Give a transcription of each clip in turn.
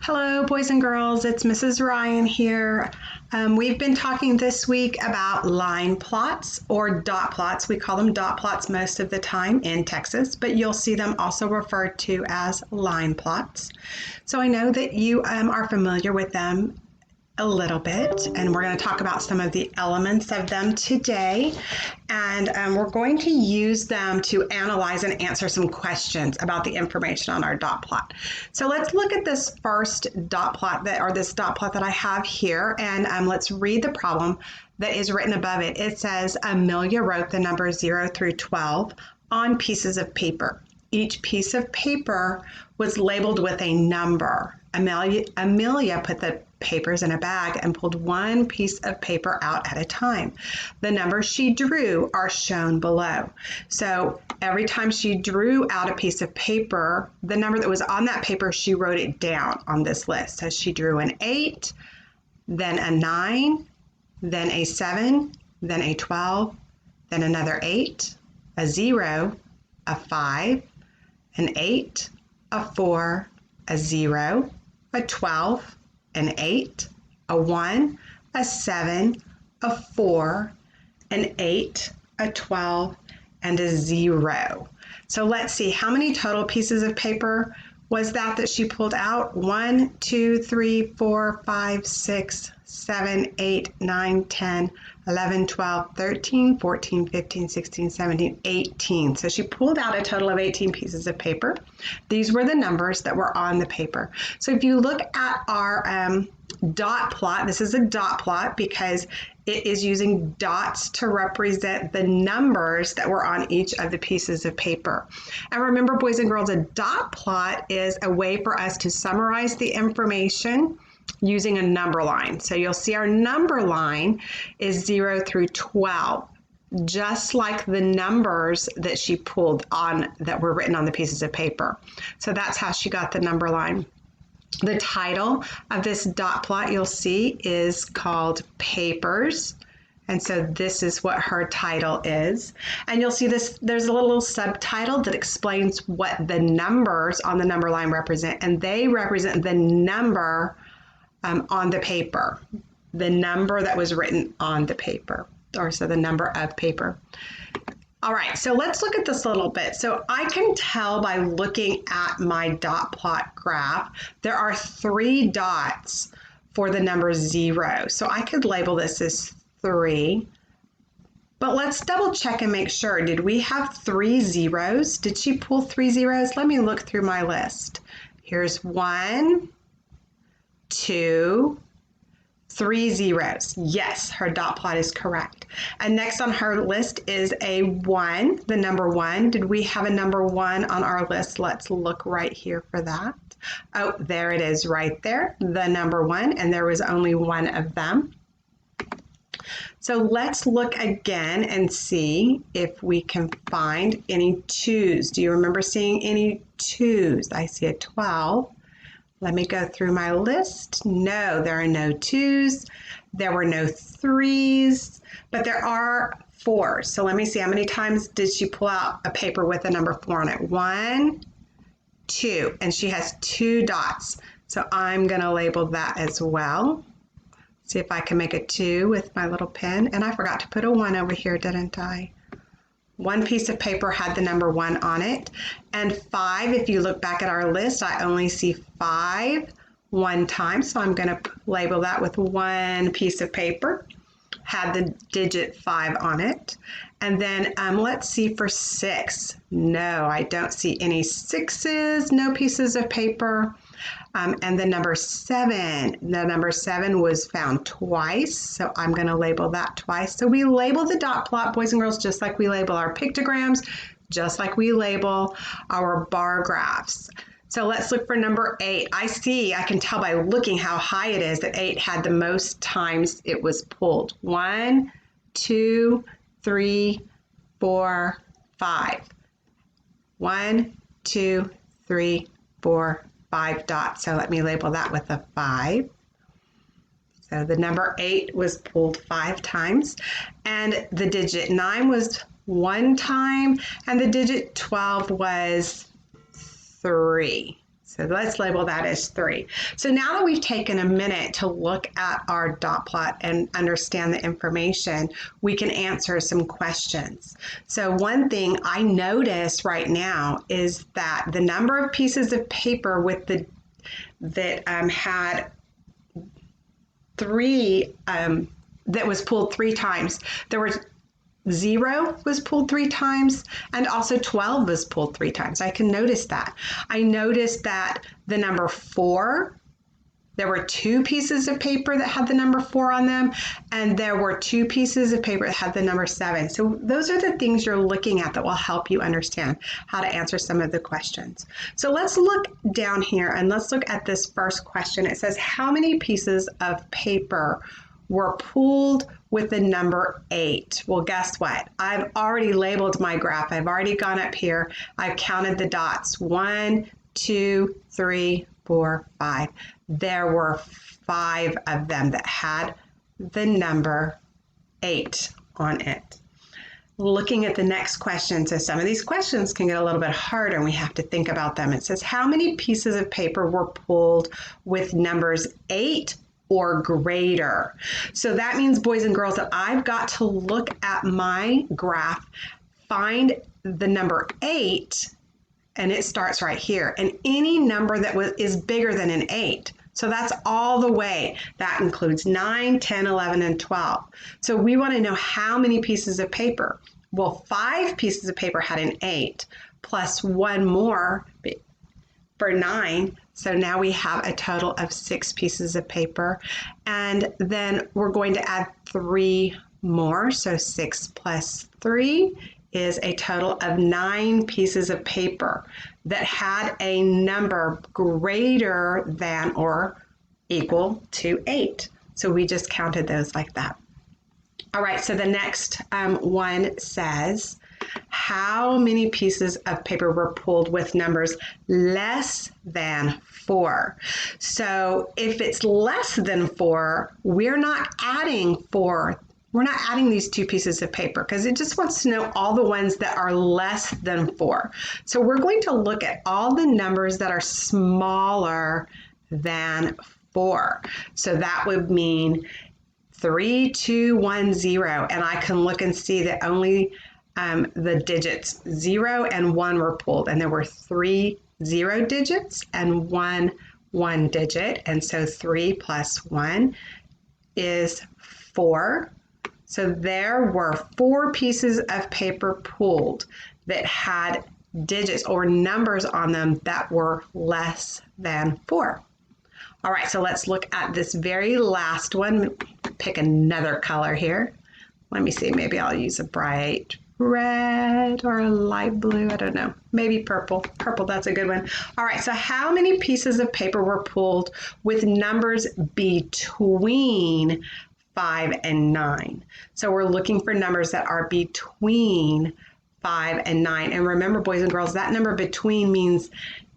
Hello, boys and girls. It's Mrs. Ryan here. We've been talking this week about line plots or dot plots. We call them dot plots most of the time in Texas, but you'll see them also referred to as line plots. So I know that you are familiar with them a little bit, and we're going to talk about some of the elements of them today. And we're going to use them to analyze and answer some questions about the information on our dot plot. So let's look at this first dot plot this dot plot that I have here, and let's read the problem that is written above it. It says Amelia wrote the numbers 0 through 12 on pieces of paper. Each piece of paper was labeled with a number. Amelia put the papers in a bag and pulled one piece of paper out at a time. The numbers she drew are shown below. So every time she drew out a piece of paper, the number that was on that paper, she wrote it down on this list. So she drew an 8, then a 9, then a 7, then a 12, then another 8, a 0, a 5, an 8, a 4, a 0, a 12, an 8, a 1, a 7, a 4, an 8, a 12, and a 0. So let's see, how many total pieces of paper was that she pulled out? 1, 2, 3, 4, 5, 6, 7, 8, 9, 10, 11, 12, 13, 14, 15, 16, 17, 18. So she pulled out a total of 18 pieces of paper. These were the numbers that were on the paper. So if you look at our dot plot, this is a dot plot because it is using dots to represent the numbers that were on each of the pieces of paper. And remember, boys and girls, a dot plot is a way for us to summarize the information using a number line. So you'll see our number line is 0 through 12, just like the numbers that she pulled on that were written on the pieces of paper. So that's how she got the number line. The title of this dot plot you'll see is called Papers. And so this is what her title is. And you'll see there's a little subtitle that explains what the numbers on the number line represent. And they represent the number on the paper, the number that was written on the paper, or so the number of paper. All right, so let's look at this a little bit. So I can tell by looking at my dot plot graph, there are 3 dots for the number 0. So I could label this as 3, but let's double check and make sure. Did we have 3 zeros? Did she pull 3 zeros? Let me look through my list. Here's 1, 2, 3 zeros. Yes, her dot plot is correct. And next on her list is a 1, the number 1. Did we have a number 1 on our list? Let's look right here for that. Oh, there it is right there, the number 1, and there was only 1 of them. So let's look again and see if we can find any 2s. Do you remember seeing any 2s? I see a 12. Let me go through my list. No, there are no 2s. There were no 3s, but there are 4s. So let me see, how many times did she pull out a paper with a number 4 on it? 1, 2, and she has 2 dots. So I'm going to label that as well. See if I can make a 2 with my little pen. And I forgot to put a 1 over here, didn't I? One piece of paper had the number 1 on it. And 5, if you look back at our list, I only see 5 one time. So I'm going to label that with 1 piece of paper. Had the digit 5 on it. And then let's see for 6. No, I don't see any 6s, no pieces of paper. And the number 7 was found twice, so I'm going to label that twice. So we label the dot plot, boys and girls, just like we label our pictograms, just like we label our bar graphs. So let's look for number 8. I can tell by looking how high it is that 8 had the most times it was pulled. 1, 2, 3, 4, 5. 1, 2, 3, 4, 5 dots. So let me label that with a 5. So the number 8 was pulled 5 times, and the digit 9 was 1 time, and the digit 12 was 3. So let's label that as 3. So now that we've taken a minute to look at our dot plot and understand the information, we can answer some questions. So one thing I notice right now is that the number of pieces of paper with that had 3 that was pulled 3 times. There were 0 was pulled 3 times, and also 12 was pulled 3 times. I can notice that. I noticed that the number 4, there were 2 pieces of paper that had the number 4 on them, and there were 2 pieces of paper that had the number 7. So those are the things you're looking at that will help you understand how to answer some of the questions. So let's look down here and let's look at this first question. It says, how many pieces of paper were pulled with the number 8? Well, guess what? I've already labeled my graph. I've already gone up here. I've counted the dots. 1, 2, 3, 4, 5. There were 5 of them that had the number 8 on it. Looking at the next question, so some of these questions can get a little bit harder and we have to think about them. It says, how many pieces of paper were pulled with numbers 8 or greater? So that means, boys and girls, that I've got to look at my graph, find the number 8, and it starts right here. And any number that is bigger than an 8. So that's all the way. That includes 9, 10, 11, and 12. So we want to know how many pieces of paper. Well, 5 pieces of paper had an 8, plus 1 more for 9. So now we have a total of 6 pieces of paper. And then we're going to add 3 more. So 6 plus 3 is a total of 9 pieces of paper that had a number greater than or equal to 8. So we just counted those like that. All right, so the next one says, how many pieces of paper were pulled with numbers less than 4? So if it's less than 4, we're not adding 4. We're not adding these 2 pieces of paper because it just wants to know all the ones that are less than 4. So we're going to look at all the numbers that are smaller than 4. So that would mean 3, 2, 1, 0. And I can look and see that only the digits 0 and 1 were pulled. And there were 3 0 digits and 1 1 digit. And so 3 plus 1 is 4. So there were 4 pieces of paper pulled that had digits or numbers on them that were less than 4. All right, so let's look at this very last one. Pick another color here. Let me see, maybe I'll use a bright red or a light blue. I don't know, maybe purple. Purple, that's a good one. All right, so how many pieces of paper were pulled with numbers between 5 and 9? So we're looking for numbers that are between 5 and 9. And remember, boys and girls, that number between means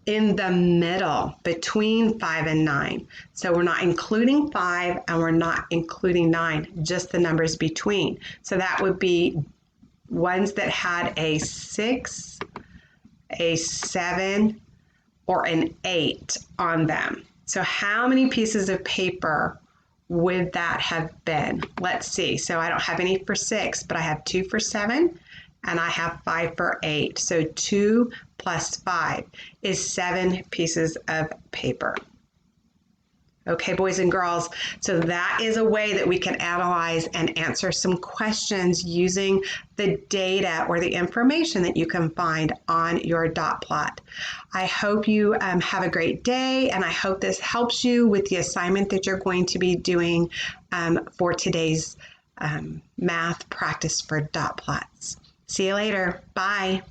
in the middle, between 5 and 9. So we're not including 5 and we're not including 9, just the numbers between. So that would be ones that had a 6, a 7, or an 8 on them. So how many pieces of paper would that have been? Let's see. So I don't have any for 6, but I have 2 for 7, and I have 5 for 8. So 2 plus 5 is 7 pieces of paper. Okay, boys and girls, so that is a way that we can analyze and answer some questions using the data or the information that you can find on your dot plot. I hope you have a great day, and I hope this helps you with the assignment that you're going to be doing for today's math practice for dot plots. See you later. Bye.